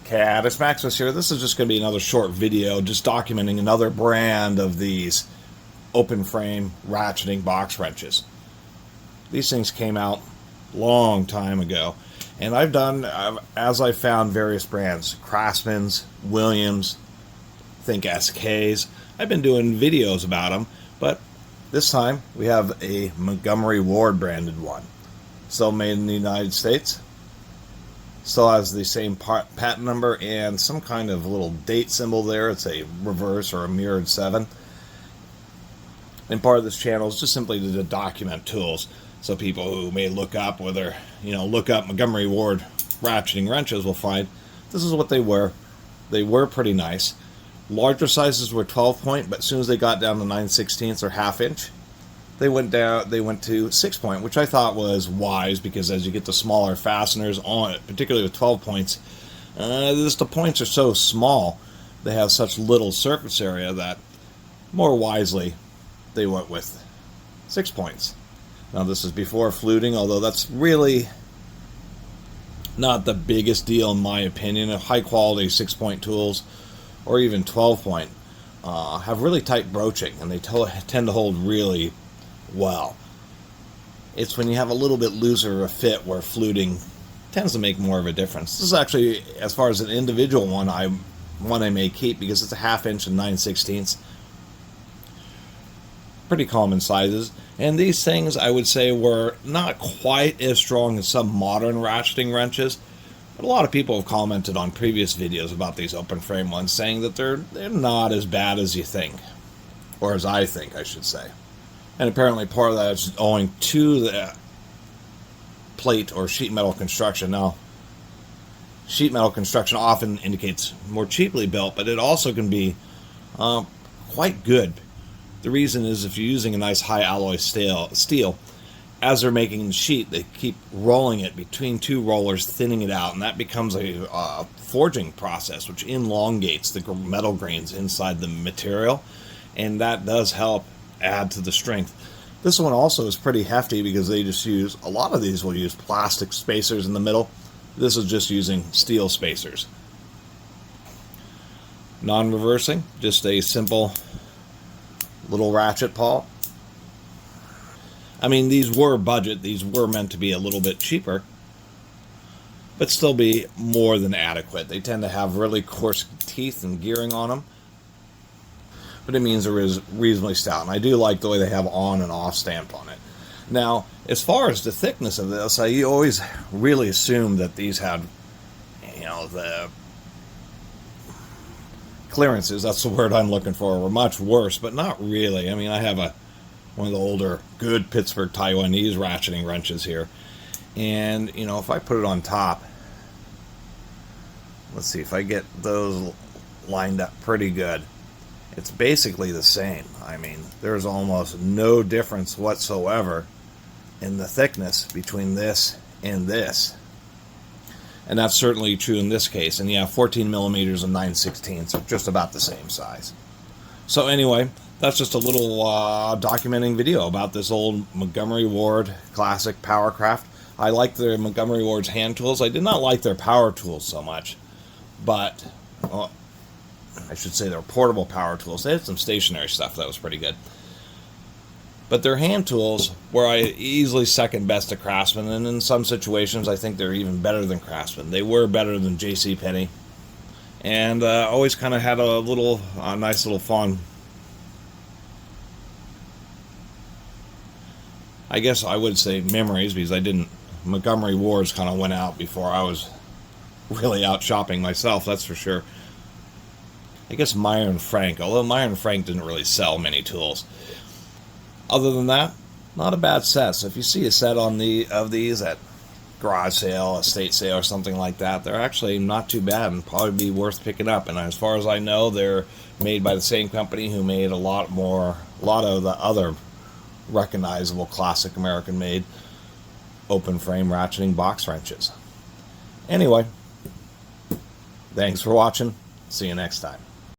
Catus, Maximus here. This is just going to be another short video just documenting another brand of these open frame ratcheting box wrenches. These things came out a long time ago, and I've done, as I found various brands, Craftsman's, Williams, think SK's. I've been doing videos about them, but this time we have a Montgomery Ward branded one. Still made in the United States. Still has the same patent number and some kind of little date symbol there. It's a reverse or a mirrored 7. And part of this channel is just simply to document tools. So people who may look up, whether, look up Montgomery Ward ratcheting wrenches will find this is what they were. They were pretty nice. Larger sizes were 12 point, but as soon as they got down to 9/16 or ½ inch, they went to 6 point, which I thought was wise, because as you get the smaller fasteners on it, particularly with 12 points, the points are so small, they have such little surface area that more wisely they went with 6 points. Now this is before fluting, although that's really not the biggest deal in my opinion. High quality 6 point tools or even 12 point have really tight broaching, and they tend to hold really well. It's when you have a little bit looser a fit where fluting tends to make more of a difference. This is actually, as far as an individual one I may keep, because it's a ½ inch and 9/16. Pretty common sizes, and these things I would say were not quite as strong as some modern ratcheting wrenches. But a lot of people have commented on previous videos about these open frame ones, saying that they're not as bad as you think, or as I think, I should say. And apparently part of that is owing to the plate or sheet metal construction. Now, sheet metal construction often indicates more cheaply built, but it also can be quite good. The reason is, if you're using a nice high alloy steel, as they're making the sheet, they keep rolling it between two rollers, thinning it out, and that becomes a forging process, which elongates the metal grains inside the material, and that does help add to the strength. This one also is pretty hefty, because they just use, a lot of these will use plastic spacers in the middle. This is just using steel spacers. Non-reversing, just a simple little ratchet pawl. I mean, these were budget, these were meant to be a little bit cheaper, but still be more than adequate. They tend to have really coarse teeth and gearing on them, but it means they're reasonably stout, and I do like the way they have on and off stamped on it. Now, as far as the thickness of this, I always really assumed that these had, the clearances, that's the word I'm looking for, were much worse, but not really. I mean, I have one of the older, good Pittsburgh Taiwanese ratcheting wrenches here, and, if I put it on top, let's see if I get those lined up pretty good. It's basically the same. I mean, there's almost no difference whatsoever in the thickness between this and this. And that's certainly true in this case. And yeah, 14 millimeters and 9/16 are just about the same size. So anyway, that's just a little documenting video about this old Montgomery Ward classic Powr-Craft. I like the Montgomery Ward's hand tools. I did not like their power tools so much, but I should say they're portable power tools. They had some stationary stuff that was pretty good. But their hand tools were easily second best to Craftsman, and in some situations I think they're even better than Craftsman. They were better than JCPenney, and always kind of had a nice little fun, I guess I would say, memories, because Montgomery Ward's kind of went out before I was really out shopping myself, that's for sure. I guess Meyer and Frank, although Meyer and Frank didn't really sell many tools. Other than that, not a bad set. So if you see a set of these at garage sale, estate sale, or something like that, they're actually not too bad and probably be worth picking up. And as far as I know, they're made by the same company who made a lot of the other recognizable classic American-made open frame ratcheting box wrenches. Anyway, thanks for watching. See you next time.